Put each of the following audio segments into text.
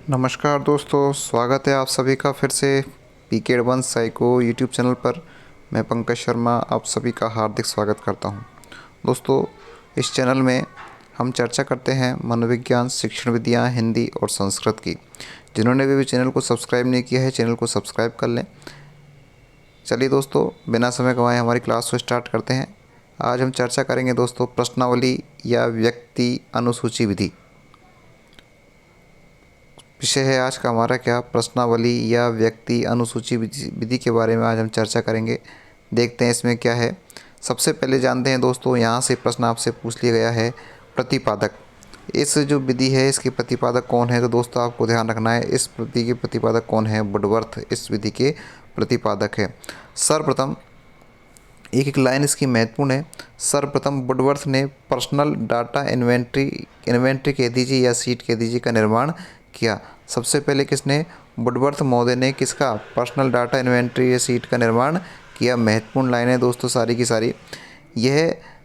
नमस्कार दोस्तों, स्वागत है आप सभी का फिर से पीके एडवांस साइको यूट्यूब चैनल पर। मैं पंकज शर्मा आप सभी का हार्दिक स्वागत करता हूं। दोस्तों, इस चैनल में हम चर्चा करते हैं मनोविज्ञान, शिक्षण विधियां, हिंदी और संस्कृत की। जिन्होंने भी चैनल को सब्सक्राइब नहीं किया है, चैनल को सब्सक्राइब कर लें। चलिए दोस्तों, बिना समय गंवाए हमारी क्लास को स्टार्ट करते हैं। आज हम चर्चा करेंगे दोस्तों प्रश्नावली या व्यक्ति अनुसूची विधि। विषय है आज का हमारा क्या, प्रश्नावली या व्यक्ति अनुसूची विधि के बारे में आज हम चर्चा करेंगे। देखते हैं इसमें क्या है। सबसे पहले जानते हैं दोस्तों, यहाँ से प्रश्न आपसे पूछ लिया गया है प्रतिपादक। इस जो विधि है इसके प्रतिपादक कौन है, तो दोस्तों आपको ध्यान रखना है इस विधि के प्रतिपादक कौन है। वुडवर्थ इस विधि के प्रतिपादक है। सर्वप्रथम एक एक लाइन इसकी महत्वपूर्ण है। सर्वप्रथम वुडवर्थ ने पर्सनल डाटा इन्वेंट्री कह दीजिए या सीट कह दीजिए का निर्माण किया। सबसे पहले किसने, वुडवर्थ महोदय ने किसका, पर्सनल डाटा इन्वेंट्री या सीट का निर्माण किया। महत्वपूर्ण लाइन है दोस्तों सारी की सारी।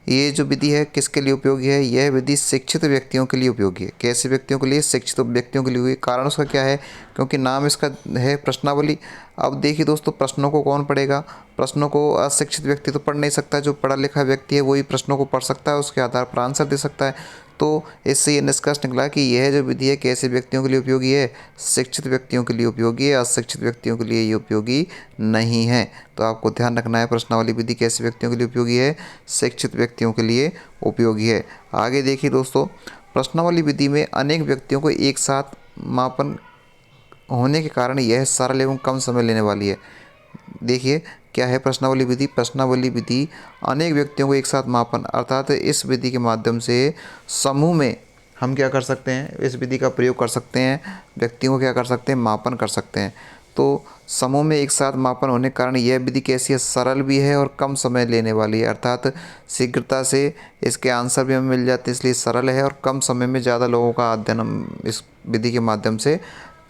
ये जो विधि है किसके लिए उपयोगी है, यह विधि शिक्षित व्यक्तियों के लिए उपयोगी है। कैसे व्यक्तियों के लिए, शिक्षित व्यक्तियों के लिए हुई। कारण उसका क्या है, क्योंकि नाम इसका है प्रश्नावली। अब देखिए दोस्तों, प्रश्नों को कौन पढ़ेगा, प्रश्नों को अशिक्षित व्यक्ति तो पढ़ नहीं सकता। जो पढ़ा लिखा व्यक्ति है वही प्रश्नों को पढ़ सकता है, उसके आधार पर आंसर दे सकता है। तो इससे ये निष्कर्ष निकला कि यह जो विधि है कैसे व्यक्तियों के लिए उपयोगी है, शिक्षित व्यक्तियों के लिए उपयोगी है, अशिक्षित व्यक्तियों के लिए ये उपयोगी नहीं है। तो आपको ध्यान रखना है, प्रश्नावली विधि कैसे व्यक्तियों के लिए उपयोगी है, शिक्षित व्यक्तियों के लिए उपयोगी है। आगे देखिए दोस्तों, प्रश्नावली विधि में अनेक व्यक्तियों को एक साथ मापन होने के कारण यह सरल एवं कम समय लेने वाली है। देखिए क्या है प्रश्नावली विधि। प्रश्नावली विधि अनेक व्यक्तियों को एक साथ मापन, अर्थात इस विधि के माध्यम से समूह में हम क्या कर सकते हैं, इस विधि का प्रयोग कर सकते हैं, व्यक्तियों को क्या कर सकते हैं, मापन कर सकते हैं। तो समूह में एक साथ मापन होने के कारण यह विधि कैसी है, सरल भी है और कम समय लेने वाली है। अर्थात शीघ्रता से इसके आंसर भी हमें मिल जाते हैं, इसलिए सरल है और कम समय में ज़्यादा लोगों का अध्ययन हम इस विधि के माध्यम से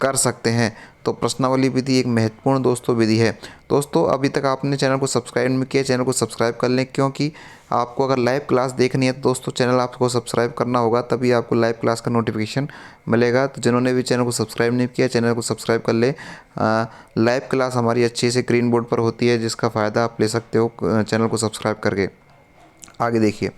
कर सकते हैं। तो प्रश्नावली विधि एक महत्वपूर्ण दोस्तों विधि है। दोस्तों अभी तक आपने चैनल को सब्सक्राइब नहीं किया, चैनल को सब्सक्राइब कर लें, क्योंकि आपको अगर लाइव क्लास देखनी है तो दोस्तों चैनल आपको सब्सक्राइब करना होगा, तभी आपको लाइव क्लास का नोटिफिकेशन मिलेगा। तो जिन्होंने भी चैनल को सब्सक्राइब नहीं किया, चैनल को सब्सक्राइब कर ले। लाइव क्लास हमारी अच्छी से ग्रीन बोर्ड पर होती है, जिसका फ़ायदा आप ले सकते हो चैनल को सब्सक्राइब करके। आगे देखिए,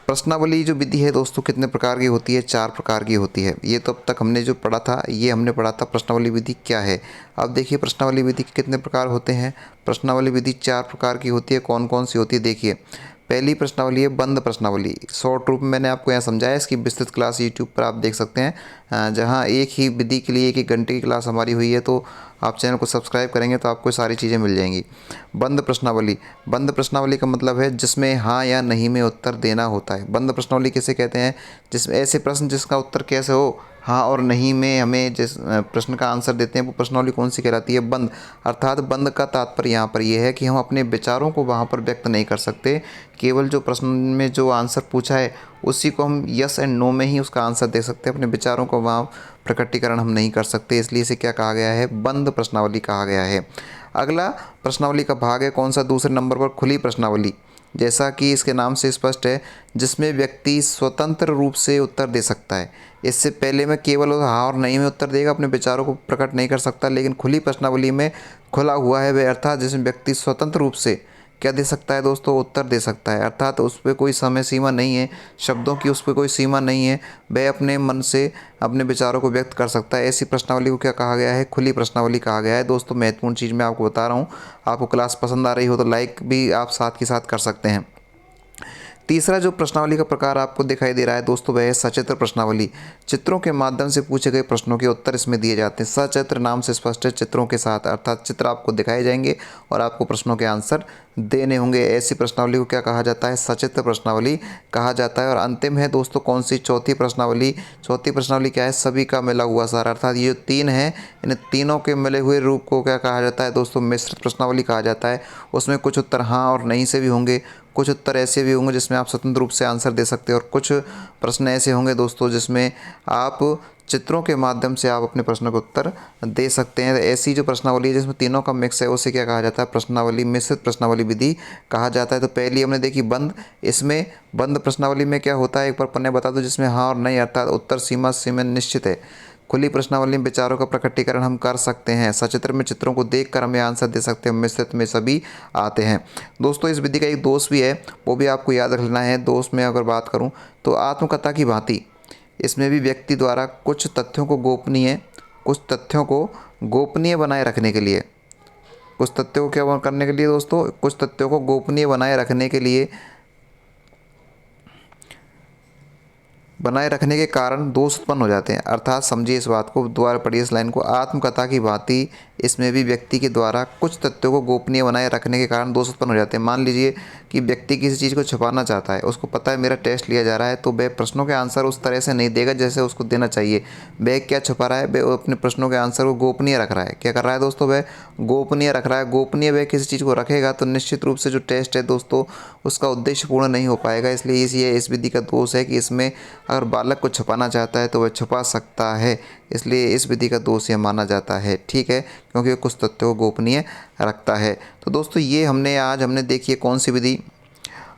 प्रश्नावली जो विधि है दोस्तों कितने प्रकार की होती है, 4 प्रकार की होती है। ये तो अब तक हमने जो पढ़ा था, ये हमने पढ़ा था प्रश्नावली विधि क्या है। अब देखिए प्रश्नावली विधि के कितने प्रकार होते हैं। प्रश्नावली विधि 4 प्रकार की होती है। कौन कौन सी होती है देखिए। पहली प्रश्नावली है बंद प्रश्नावली। शॉर्ट रूप में मैंने आपको यहाँ समझाया, इसकी विस्तृत क्लास यूट्यूब पर आप देख सकते हैं, जहाँ एक ही विधि के लिए 1-1 घंटे की क्लास हमारी हुई है। तो आप चैनल को सब्सक्राइब करेंगे तो आपको सारी चीज़ें मिल जाएंगी। बंद प्रश्नावली, बंद प्रश्नावली का मतलब है जिसमें हाँ या नहीं में उत्तर देना होता है। बंद प्रश्नावली किसे कहते हैं, जिसमें ऐसे प्रश्न जिसका उत्तर कैसे हो, हाँ और नहीं में हमें जिस प्रश्न का आंसर देते हैं, वो प्रश्नावली कौन सी कहलाती है, बंद। अर्थात बंद का तात्पर्य यहाँ पर यह है कि हम अपने विचारों को वहाँ पर व्यक्त नहीं कर सकते। केवल जो प्रश्न में जो आंसर पूछा है उसी को हम यस एंड नो में ही उसका आंसर दे सकते हैं। अपने विचारों को वहाँ प्रकटीकरण हम नहीं कर सकते, इसलिए इसे क्या कहा गया है, बंद प्रश्नावली कहा गया है। अगला प्रश्नावली का भाग है कौन सा, दूसरे नंबर पर खुली प्रश्नावली। जैसा कि इसके नाम से स्पष्ट है, जिसमें व्यक्ति स्वतंत्र रूप से उत्तर दे सकता है। इससे पहले में केवल हाँ और नहीं में उत्तर देगा, अपने विचारों को प्रकट नहीं कर सकता। लेकिन खुली प्रश्नावली में खुला हुआ है वह, अर्थात जिसमें व्यक्ति स्वतंत्र रूप से क्या दे सकता है दोस्तों, उत्तर दे सकता है। अर्थात उस पर कोई समय सीमा नहीं है, शब्दों की उस पर कोई सीमा नहीं है, वह अपने मन से अपने विचारों को व्यक्त कर सकता है। ऐसी प्रश्नावली को क्या कहा गया है, खुली प्रश्नावली कहा गया है। दोस्तों महत्वपूर्ण चीज़ मैं आपको बता रहा हूँ। आपको क्लास पसंद आ रही हो तो लाइक भी आप साथ के साथ कर सकते हैं। तीसरा जो प्रश्नावली का प्रकार आपको दिखाई दे रहा है दोस्तों, वह है सचित्र प्रश्नावली। चित्रों के माध्यम से पूछे गए प्रश्नों के उत्तर इसमें दिए जाते हैं। सचित्र नाम से स्पष्ट है, चित्रों के साथ, अर्थात चित्र आपको दिखाए जाएंगे और आपको प्रश्नों के आंसर देने होंगे। ऐसी प्रश्नावली को क्या कहा जाता है, सचित्र प्रश्नावली कहा जाता है। और अंतिम है दोस्तों कौन सी, चौथी प्रश्नावली। चौथी प्रश्नावली क्या है, सभी का मिला हुआ सार। अर्थात ये 3 हैं, इन तीनों के मिले हुए रूप को क्या कहा जाता है दोस्तों, मिश्रित प्रश्नावली कहा जाता है। उसमें कुछ उत्तर हाँ और नहीं से भी होंगे, कुछ उत्तर ऐसे भी होंगे जिसमें आप स्वतंत्र रूप से आंसर दे सकते हैं, और कुछ प्रश्न ऐसे होंगे दोस्तों जिसमें आप चित्रों के माध्यम से आप अपने प्रश्नों का उत्तर दे सकते हैं। ऐसी जो प्रश्नावली है जिसमें तीनों का मिक्स है, उसे क्या कहा जाता है, प्रश्नावली, मिश्रित प्रश्नावली विधि कहा जाता है। तो पहली हमने देखी बंद। इसमें बंद प्रश्नावली में क्या होता है, एक बार पन्ने बता दो, जिसमें हाँ और नहीं, अर्थात उत्तर सीमा निश्चित है। खुली प्रश्नावली में विचारों का प्रकटीकरण हम कर सकते हैं। सचित्र में चित्रों को देखकर हमें आंसर दे सकते हैं। मिश्रित में सभी आते हैं। दोस्तों इस विधि का एक दोष भी है, वो भी आपको याद रख लेना है। दोष में अगर बात करूं तो आत्मकथा की भांति इसमें भी व्यक्ति द्वारा कुछ तथ्यों को गोपनीय बनाए रखने के लिए, कुछ तथ्यों को क्या करने के लिए दोस्तों, कुछ तथ्यों को गोपनीय बनाए रखने के कारण दोष उत्पन्न हो जाते हैं। अर्थात समझिए इस बात को, दोबारा पढ़िए इस लाइन को। आत्मकथा की भांति इसमें भी व्यक्ति के द्वारा कुछ तथ्यों को गोपनीय बनाए रखने के कारण दोष उत्पन्न हो जाते हैं। मान लीजिए कि व्यक्ति किसी चीज़ को छुपाना चाहता है, उसको पता है मेरा टेस्ट लिया जा रहा है, तो वह प्रश्नों के आंसर उस तरह से नहीं देगा जैसे उसको देना चाहिए। वह क्या छुपा रहा है, वह अपने प्रश्नों के आंसर को गोपनीय रख रहा है। क्या कर रहा है दोस्तों, वह गोपनीय रख रहा है। गोपनीय वह किसी चीज़ को रखेगा तो निश्चित रूप से जो टेस्ट है दोस्तों उसका उद्देश्य पूर्ण नहीं हो पाएगा। इसलिए इस विधि का दोष है कि इसमें अगर बालक को छुपाना चाहता है तो वह छुपा सकता है, इसलिए इस विधि का दोष यह माना जाता है। ठीक है, क्योंकि वह कुछ तथ्यों को गोपनीय रखता है। तो दोस्तों ये हमने देखिए कौन सी विधि,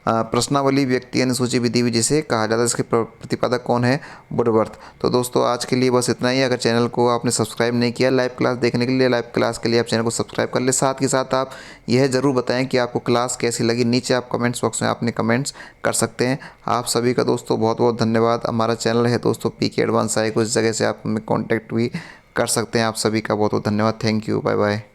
प्रश्नावली व्यक्ति अनुसूची विधि भी जिसे कहा जाता है। इसके प्रतिपादक कौन है, वुडवर्थ। तो दोस्तों आज के लिए बस इतना ही। अगर चैनल को आपने सब्सक्राइब नहीं किया लाइव क्लास देखने के लिए, लाइव क्लास के लिए आप चैनल को सब्सक्राइब कर ले। साथ ही साथ आप यह ज़रूर बताएं कि आपको क्लास कैसी लगी। नीचे आप कमेंट्स बॉक्स में अपने कमेंट्स कर सकते हैं। आप सभी का दोस्तों बहुत बहुत धन्यवाद। हमारा चैनल है दोस्तों पीके एडवांस आई, कुछ जगह से आप हमें कॉन्टैक्ट भी कर सकते हैं। आप सभी का बहुत बहुत धन्यवाद। Thank you, bye bye.